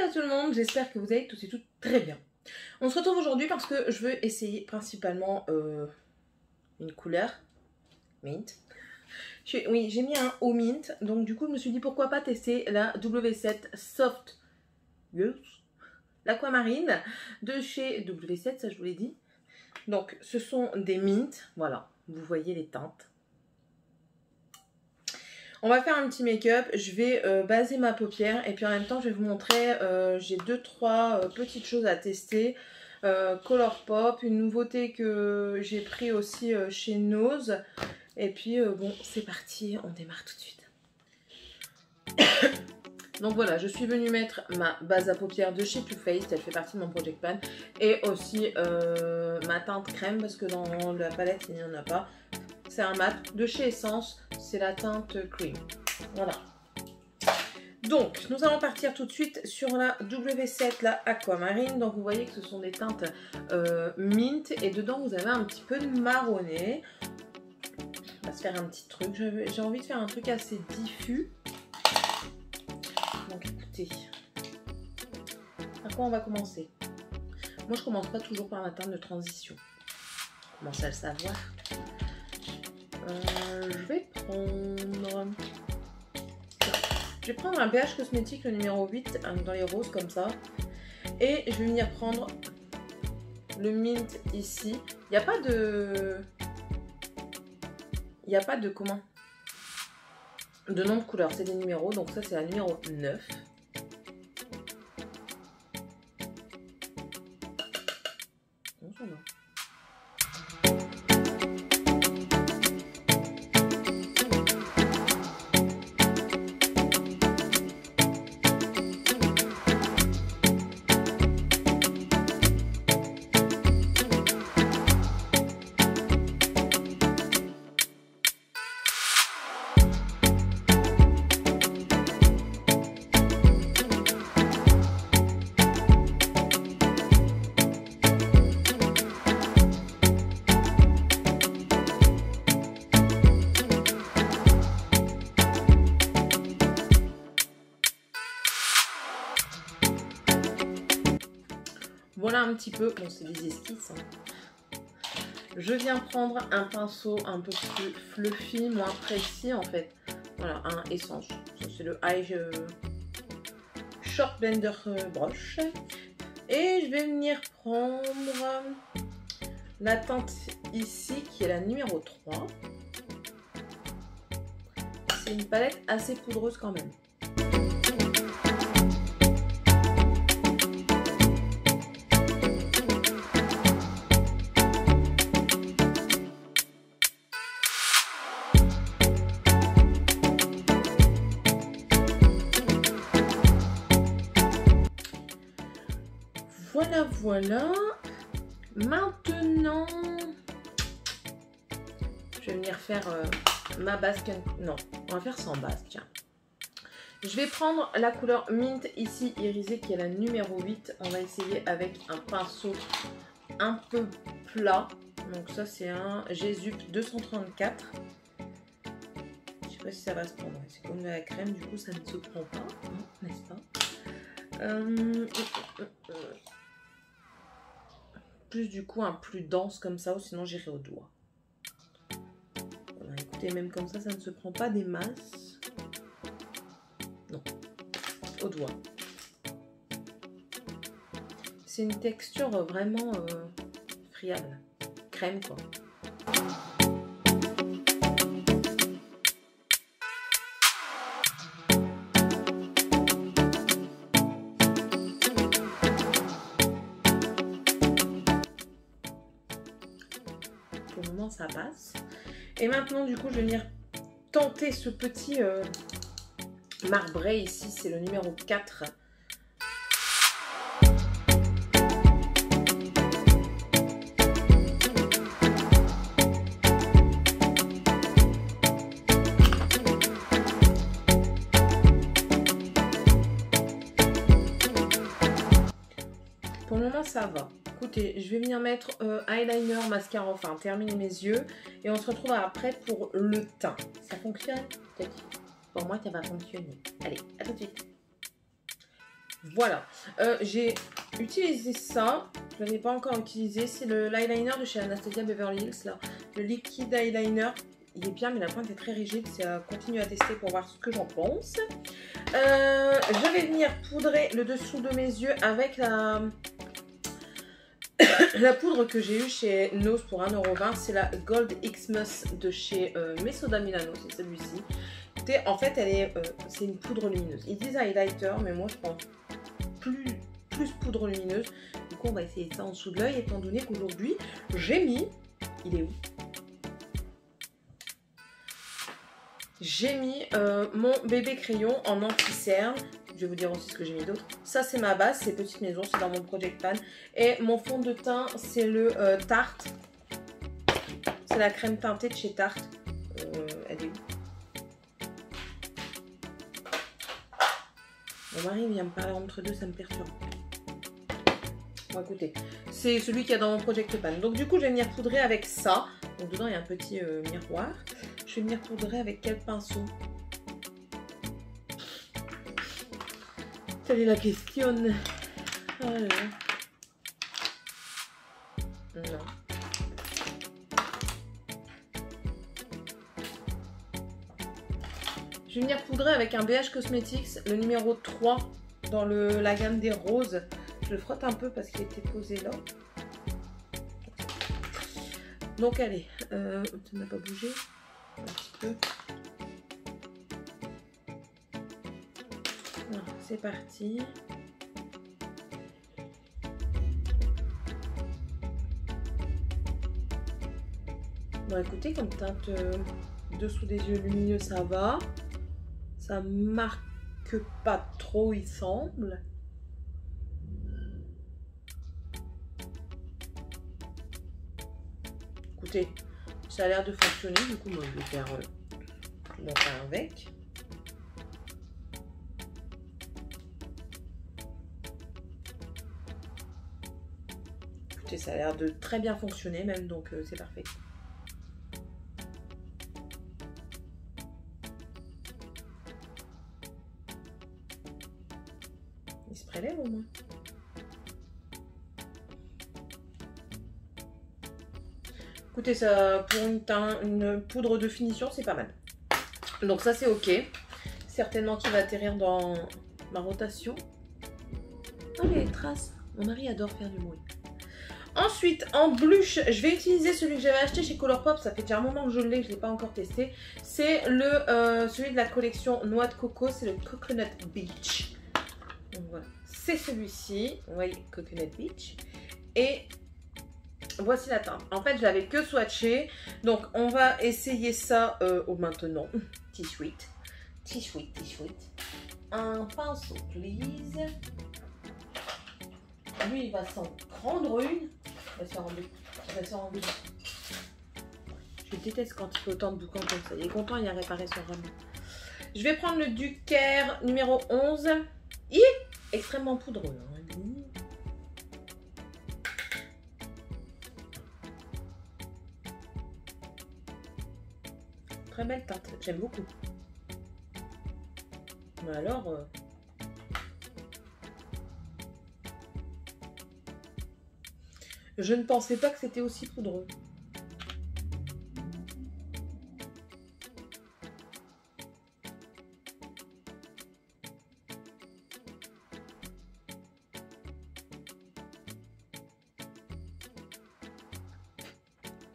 Hello tout le monde, j'espère que vous allez tous et toutes très bien. On se retrouve aujourd'hui parce que je veux essayer principalement une couleur mint. Oui, j'ai mis un haut mint, donc du coup je me suis dit pourquoi pas tester la W7 Soft Girls, l'aquamarine de chez W7, ça je vous l'ai dit. Donc ce sont des mints, voilà, vous voyez les teintes. On va faire un petit make-up, je vais baser ma paupière et puis en même temps je vais vous montrer, j'ai 2-3 petites choses à tester. Colourpop, une nouveauté que j'ai pris aussi chez Nose. Et puis bon, c'est parti, on démarre tout de suite. Donc voilà, je suis venue mettre ma base à paupières de chez Too Faced, elle fait partie de mon Project Pan. Et aussi ma teinte crème parce que dans la palette il n'y en a pas. C'est un mat de chez Essence, c'est la teinte cream. Voilà. Donc, nous allons partir tout de suite sur la W7, la aquamarine. Donc, vous voyez que ce sont des teintes mint et dedans, vous avez un petit peu de marronné. On va se faire un petit truc. J'ai envie de faire un truc assez diffus. Donc, écoutez, par quoi on va commencer? Moi, je commence pas toujours par la teinte de transition. Vous commencez à le savoir. Je vais prendre un BH cosmétique, le numéro 8, dans les roses comme ça. Et je vais venir prendre le mint ici. Il n'y a pas de... Il n'y a pas de comment? De nom de couleur, c'est des numéros. Donc ça, c'est la numéro 9. Bon, ça va. Voilà un petit peu, bon c'est des esquisses. Hein. Je viens prendre un pinceau un peu plus fluffy, moins précis en fait. Voilà, un Essence. C'est le Eye Short Blender Brush. Et je vais venir prendre la teinte ici qui est la numéro 3. C'est une palette assez poudreuse quand même. Voilà. Maintenant, je vais venir faire ma base. Non, on va faire sans base, tiens. Je vais prendre la couleur mint ici, irisée, qui est la numéro 8. On va essayer avec un pinceau un peu plat. Donc ça, c'est un G-Zup 234. Je sais pas si ça va se prendre. C'est comme de la crème, du coup, ça ne se prend pas, n'est-ce pas? Plus du coup un plus dense comme ça, ou sinon j'irai au doigt. Voilà, écoutez, même comme ça ne se prend pas des masses. Non, au doigt. C'est une texture vraiment friable, crème quoi. Pour le moment ça passe. Et maintenant du coup je vais venir tenter ce petit marbré ici, c'est le numéro 4. Pour le moment ça va. Écoutez, je vais venir mettre eyeliner, mascara, enfin terminer mes yeux. Et on se retrouve après pour le teint. Ça fonctionne? Pour moi ça va fonctionner. Allez, à tout de suite. Voilà. J'ai utilisé ça. Je ne l'avais pas encore utilisé. C'est l'eyeliner de chez Anastasia Beverly Hills. Là. Le liquide eyeliner. Il est bien, mais la pointe est très rigide. C'est à continuer à tester pour voir ce que j'en pense. Je vais venir poudrer le dessous de mes yeux avec la poudre que j'ai eue chez Nose pour 1,20 €. C'est la Gold Xmas de chez Mesoda Milano. C'est celui-ci. En fait, c'est une poudre lumineuse. Ils disent highlighter, mais moi je pense plus poudre lumineuse. Du coup, on va essayer ça en dessous de l'œil, étant donné qu'aujourd'hui, j'ai mis... Il est où? J'ai mis mon bébé crayon en anti-cerne. Je vais vous dire aussi ce que j'ai mis d'autre. Ça, c'est ma base, c'est Petite Maison, c'est dans mon Project Pan. Et mon fond de teint, c'est le Tarte. C'est la crème teintée de chez Tarte. Elle est où? Mon mari vient me parler entre deux, ça me perturbe. Bon, écoutez, c'est celui qu'il y a dans mon Project Pan. Donc, du coup, je vais venir poudrer avec ça. Donc, dedans, il y a un petit miroir. Je vais venir poudrer avec quel pinceau? Telle est la question. Voilà. Non. Je vais venir poudrer avec un BH Cosmetics, le numéro 3 dans la gamme des roses. Je le frotte un peu parce qu'il était posé là. Donc allez, ça n'a pas bougé. Un petit peu. C'est parti. Bon, écoutez, comme teinte dessous des yeux lumineux, ça va. Ça marque pas trop, il semble. Écoutez, ça a l'air de fonctionner. Du coup, moi, je vais faire mon pain avec. Écoutez, ça a l'air de très bien fonctionner même, donc c'est parfait. Il se prélève au moins. Écoutez, ça pour une poudre de finition, c'est pas mal. Donc ça, c'est ok. Certainement qu'il va atterrir dans ma rotation. Oh, les traces. Mon mari adore faire du bruit. Ensuite, en blush, je vais utiliser celui que j'avais acheté chez Colourpop. Ça fait déjà un moment que je l'ai, je ne l'ai pas encore testé. C'est celui de la collection Noix de Coco. C'est le Coconut Beach. Donc voilà, c'est celui-ci. Vous voyez, Coconut Beach. Et voici la teinte. En fait, je l'avais que swatché. Donc, on va essayer ça maintenant. T-sweet. T-sweet, T-sweet. Un pinceau, please. Lui, il va s'en prendre une. Il va s'en rendre. Je déteste quand il fait autant de boucans comme ça. Il est content, il a réparé son rameau. Je vais prendre le Ducaire numéro 11. Il est extrêmement poudreux. Très belle teinte, j'aime beaucoup. Mais alors... je ne pensais pas que c'était aussi poudreux.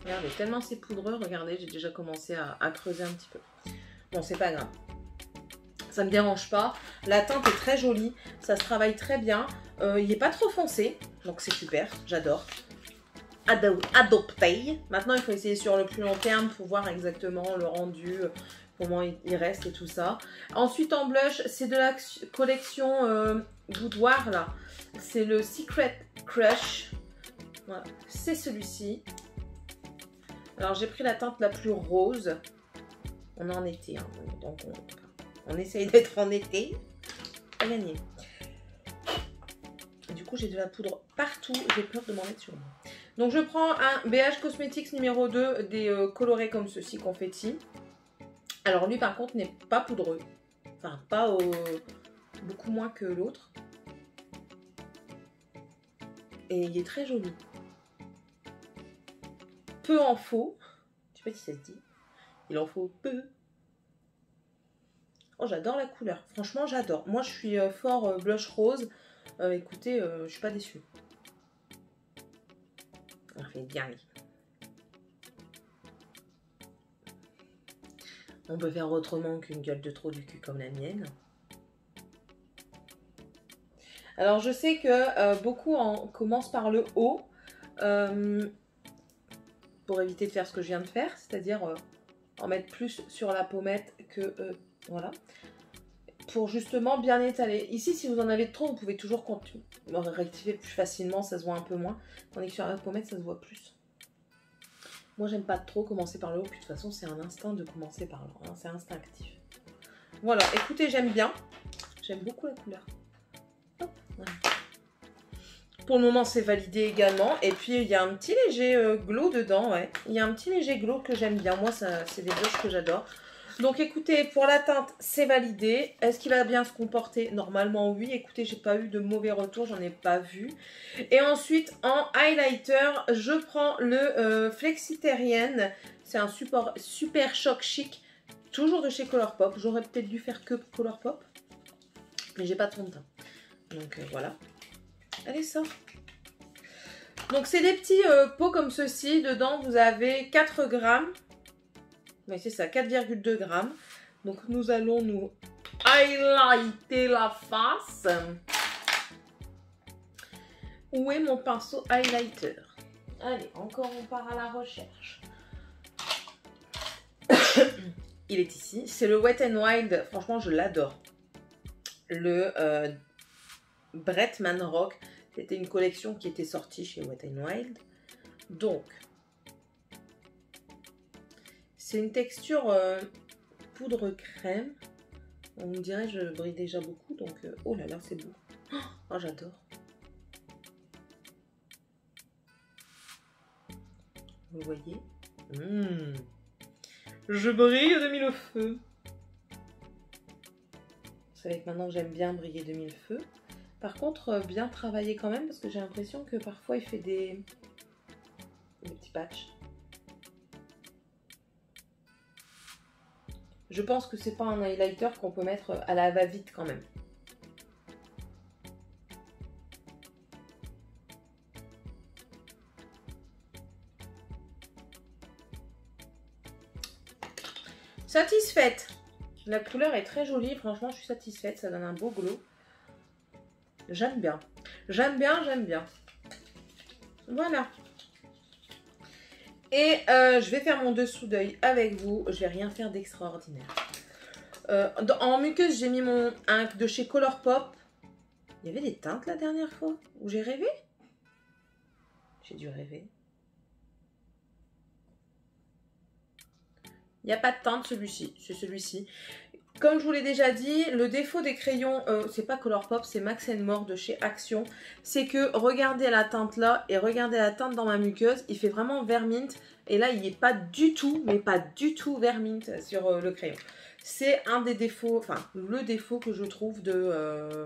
Regardez, tellement c'est poudreux, regardez, j'ai déjà commencé à creuser un petit peu. Bon, c'est pas grave. Ça me dérange pas. La teinte est très jolie, ça se travaille très bien. Il n'est pas trop foncé, donc c'est super, j'adore. Adopté. Maintenant, il faut essayer sur le plus long terme pour voir exactement le rendu, comment il reste et tout ça. Ensuite, en blush, c'est de la collection Boudoir, là. C'est le Secret Crush. Voilà, c'est celui-ci. Alors, j'ai pris la teinte la plus rose. On est en été, hein, donc on essaye d'être en été. Pas gagné. Du coup, j'ai de la poudre partout. J'ai peur de m'en mettre sur moi. Donc, je prends un BH Cosmetics numéro 2 des colorés comme ceci, confetti. Alors, lui, par contre, n'est pas poudreux. Enfin, pas beaucoup moins que l'autre. et il est très joli. Peu en faut. Je sais pas si ça se dit. Il en faut peu. Oh, j'adore la couleur. Franchement, j'adore. Moi, je suis fort blush rose. Écoutez, je suis pas déçue. On fait bien. On peut faire autrement qu'une gueule de trop du cul comme la mienne. Alors, je sais que beaucoup commencent par le haut. Pour éviter de faire ce que je viens de faire. C'est-à-dire en mettre plus sur la pommette que... voilà. Pour justement bien étaler. Ici, si vous en avez trop, vous pouvez toujours rectifier plus facilement, ça se voit un peu moins. Tandis que sur la pommette, ça se voit plus. Moi, j'aime pas trop commencer par le haut, puis de toute façon, c'est un instinct de commencer par là. Hein, c'est instinctif. Voilà, écoutez, j'aime bien. J'aime beaucoup la couleur. Hop, voilà. Pour le moment, c'est validé également. Et puis, il y a un petit léger glow dedans, ouais. Il y a un petit léger glow que j'aime bien. Moi, c'est des blushs que j'adore. Donc écoutez, pour la teinte, c'est validé. Est-ce qu'il va bien se comporter? Normalement, oui. Écoutez, j'ai pas eu de mauvais retours, j'en ai pas vu. Et ensuite, en highlighter, je prends le Flexitarian. C'est un super choc chic, toujours de chez Colourpop. J'aurais peut-être dû faire que Colourpop, mais j'ai pas trop de teint. Donc voilà. Allez, ça. Donc c'est des petits pots comme ceci. Dedans, vous avez 4 grammes. Mais c'est ça, 4,2 grammes. Donc nous allons nous highlighter la face. Où est mon pinceau highlighter? Allez, encore on part à la recherche. Il est ici. C'est le Wet n Wild. Franchement, je l'adore. Le Bretman Rock. C'était une collection qui était sortie chez Wet n Wild. Donc... c'est une texture poudre crème. On me dirait je brille déjà beaucoup. Donc, oh là là, c'est beau. Oh, j'adore. Vous voyez? Je brille de mille feux. Vous savez que maintenant, j'aime bien briller de mille feux. Par contre, bien travailler quand même. Parce que j'ai l'impression que parfois, il fait des petits patchs. Je pense que c'est pas un highlighter qu'on peut mettre à la va-vite quand même. Satisfaite. La couleur est très jolie. Franchement, je suis satisfaite. Ça donne un beau glow. J'aime bien. J'aime bien, j'aime bien. Voilà. Et je vais faire mon dessous d'œil avec vous. Je vais rien faire d'extraordinaire. En muqueuse, j'ai mis un de chez Colourpop. Il y avait des teintes la dernière fois où j'ai rêvé. J'ai dû rêver. Il n'y a pas de teinte celui-ci. C'est celui-ci. Comme je vous l'ai déjà dit, le défaut des crayons, c'est pas Colourpop, c'est Max & More de chez Action. C'est que regardez la teinte là et regardez la teinte dans ma muqueuse. Il fait vraiment vert mint. Et là, il n'est pas du tout, mais pas du tout vert mint sur le crayon. C'est un des défauts, enfin le défaut que je trouve de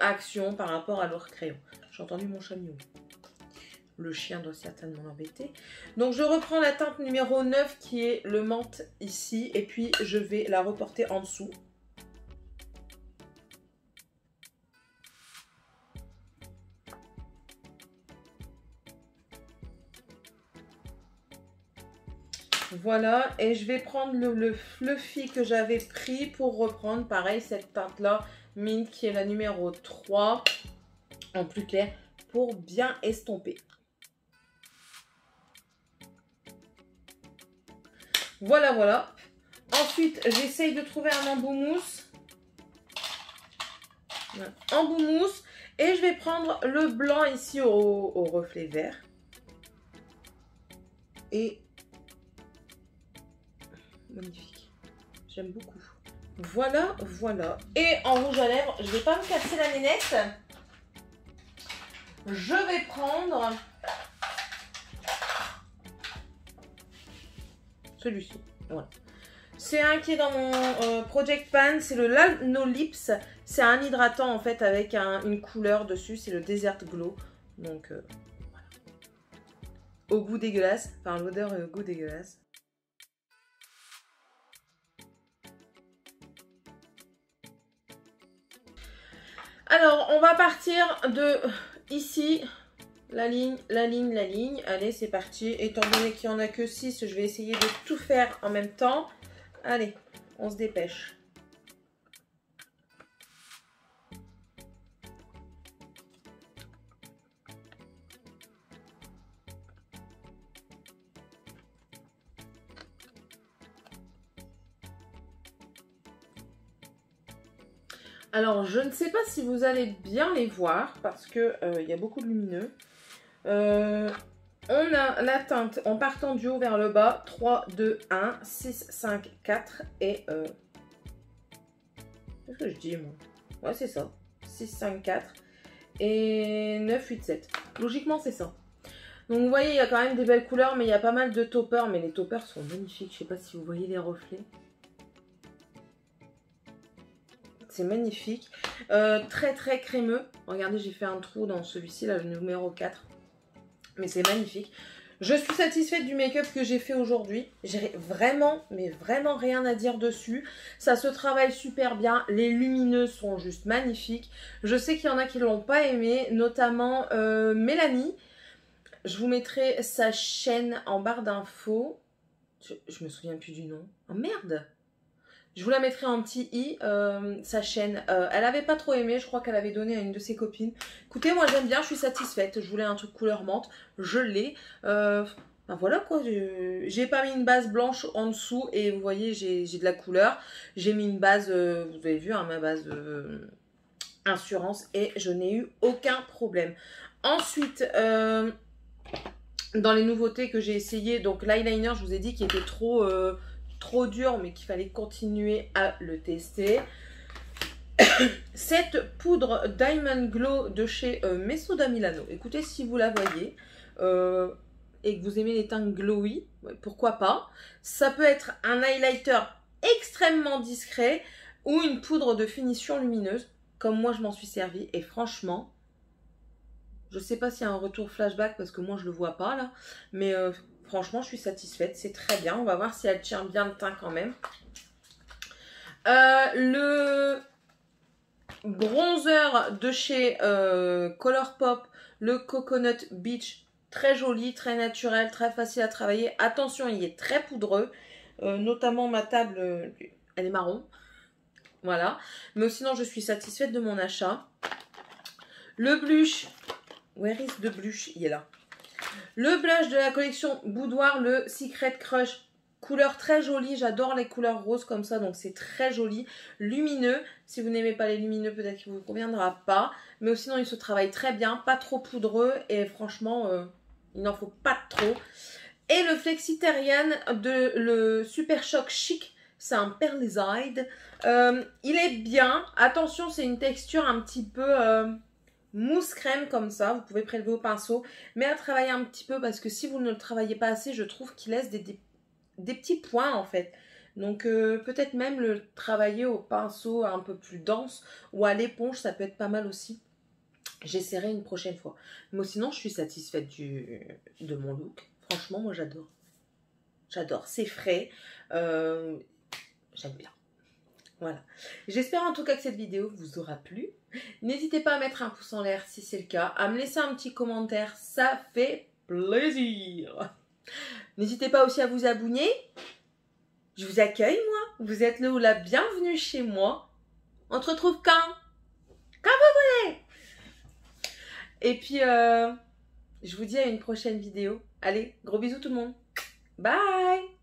Action par rapport à leur crayon. J'ai entendu mon chat miauler. Le chien doit certainement l'embêter. Donc je reprends la teinte numéro 9 qui est le menthe ici. Et puis je vais la reporter en dessous. Voilà. Et je vais prendre le fluffy que j'avais pris pour reprendre pareil cette teinte là. Mint qui est la numéro 3 en plus clair pour bien estomper. Voilà, voilà. Ensuite, j'essaye de trouver un embout mousse. Embout mousse. Et je vais prendre le blanc ici au reflet vert. Et magnifique. J'aime beaucoup. Voilà, voilà. Et en rouge à lèvres, je ne vais pas me casser la nénette. Je vais prendre celui-ci. Voilà. C'est un qui est dans mon Project Pan. C'est le Nano Lips. C'est un hydratant en fait avec une couleur dessus, c'est le Desert Glow. Donc voilà. Au goût dégueulasse, enfin l'odeur et au goût dégueulasse. Alors on va partir de ici, la ligne, la ligne, la ligne. Allez c'est parti, étant donné qu'il n'y en a que 6, je vais essayer de tout faire en même temps. Allez, on se dépêche. Alors, je ne sais pas si vous allez bien les voir parce que y a beaucoup de lumineux. On a la teinte en partant du haut vers le bas. 3, 2, 1, 6, 5, 4 et... Qu'est-ce que je dis, moi? Ouais, c'est ça. 6, 5, 4 et 9, 8, 7. Logiquement, c'est ça. Donc, vous voyez, il y a quand même des belles couleurs, mais il y a pas mal de toppers. Mais les toppers sont magnifiques. Je ne sais pas si vous voyez les reflets. C'est magnifique. Très très crémeux. Regardez, j'ai fait un trou dans celui-ci, là, le numéro 4. Mais c'est magnifique. Je suis satisfaite du make-up que j'ai fait aujourd'hui. J'ai vraiment, mais vraiment rien à dire dessus. Ça se travaille super bien. Les lumineux sont juste magnifiques. Je sais qu'il y en a qui ne l'ont pas aimé, notamment Mélanie. Je vous mettrai sa chaîne en barre d'infos. Je me souviens plus du nom. Oh merde! Je vous la mettrai en petit i, sa chaîne. Elle avait pas trop aimé, je crois qu'elle avait donné à une de ses copines. Écoutez, moi j'aime bien, je suis satisfaite. Je voulais un truc couleur menthe, je l'ai. Ben voilà quoi, j'ai pas mis une base blanche en dessous et vous voyez, j'ai de la couleur. J'ai mis une base, vous avez vu, hein, ma base Assurance et je n'ai eu aucun problème. Ensuite, dans les nouveautés que j'ai essayé, donc l'eyeliner, je vous ai dit qu'il était trop dur mais qu'il fallait continuer à le tester. Cette poudre Diamond Glow de chez Mesoda Milano, écoutez, si vous la voyez et que vous aimez les teintes glowy, pourquoi pas. Ça peut être un highlighter extrêmement discret ou une poudre de finition lumineuse comme moi je m'en suis servi et franchement je sais pas s'il y a un retour flashback parce que moi je le vois pas là, mais franchement, je suis satisfaite. C'est très bien. On va voir si elle tient bien le teint quand même. Le bronzer de chez Colourpop, le Coconut Beach. Très joli, très naturel, très facile à travailler. Attention, il est très poudreux. Notamment ma table, elle est marron. Voilà. Mais sinon, je suis satisfaite de mon achat. Le blush. Where is the blush? Il est là. Le blush de la collection Boudoir, le Secret Crush. Couleur très jolie, j'adore les couleurs roses comme ça, donc c'est très joli. Lumineux, si vous n'aimez pas les lumineux, peut-être qu'il ne vous conviendra pas. Mais sinon, il se travaille très bien, pas trop poudreux et franchement, il n'en faut pas trop. Et le Flexitarian de le Super Shock Chic, c'est un Pearleside. Il est bien, attention, c'est une texture un petit peu... mousse crème comme ça, vous pouvez prélever au pinceau, mais à travailler un petit peu parce que si vous ne le travaillez pas assez, je trouve qu'il laisse des petits points en fait. Donc peut-être même le travailler au pinceau un peu plus dense ou à l'éponge, ça peut être pas mal aussi. J'essaierai une prochaine fois. Mais sinon, je suis satisfaite de mon look. Franchement, moi j'adore. J'adore, c'est frais. J'aime bien. Voilà. J'espère en tout cas que cette vidéo vous aura plu. N'hésitez pas à mettre un pouce en l'air si c'est le cas, à me laisser un petit commentaire, ça fait plaisir. N'hésitez pas aussi à vous abonner. Je vous accueille moi, vous êtes le ou la bienvenue chez moi. On se retrouve quand vous voulez. Et puis, je vous dis à une prochaine vidéo. Allez, gros bisous tout le monde. Bye.